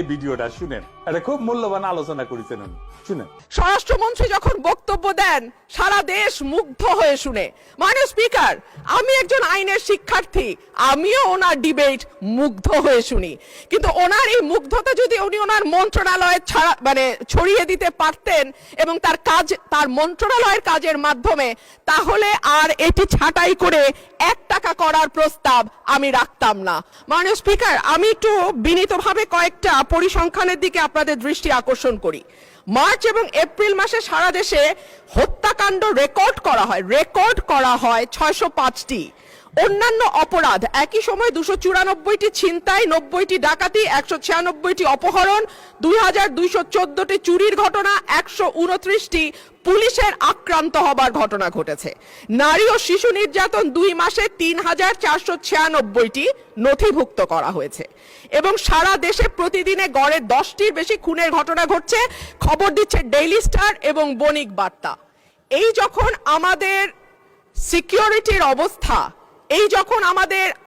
এই ভিডিওটা শুনেন, এটা খুব মূল্যবান আলোচনা করেছেন উনি, শুনেন। স্বরাষ্ট্রমন্ত্রী যখন বক্তব্য দেন সারা দেশ মুগ্ধ হয়ে শুনে। মাননীয় স্পিকার, আমি একজন আইনের শিক্ষার্থী, আমিও ওনার ডিবেট মুগ্ধ হয়ে শুনি, কিন্তু ওনার এই মুগ্ধতা যদি উনি ওনার মন্ত্রণালয়ে ছড়িয়ে দিতে পারতেন এবং তার মন্ত্রণালয়ের কাজের মাধ্যমে, তাহলে আর এটি ছাঁটাই করে 1 টাকা করার প্রস্তাব আমি রাখতাম না। মাননীয় স্পিকার, আমি একটু বিনীতভাবে কয়েকটা পরিসংখ্যানের দিকে আপনাদের দৃষ্টি আকর্ষণ করি। মার্চ এবং এপ্রিল মাসে সারা দেশে হত্যাকাণ্ড রেকর্ড করা হয় 605টি। অন্যান্য অপরাধ একই সময় 294টি ছিনতাই, 90টি ডাকাতি, 196টি অপহরণ, 2214টি চুরির ঘটনা, 129টি পুলিশের আক্রান্ত হবার ঘটনা ঘটেছে। নারী ও শিশু নির্যাতন 2 মাসে 3496টি নথিভুক্ত করা হয়েছে এবং সারা দেশে প্রতিদিনে গড়ে 10টির বেশি খুনের ঘটনা ঘটছে, খবর দিচ্ছে ডেইলি স্টার এবং বণিক বার্তা। এই যখন আমাদের সিকিউরিটির অবস্থা, এই যখন আমাদের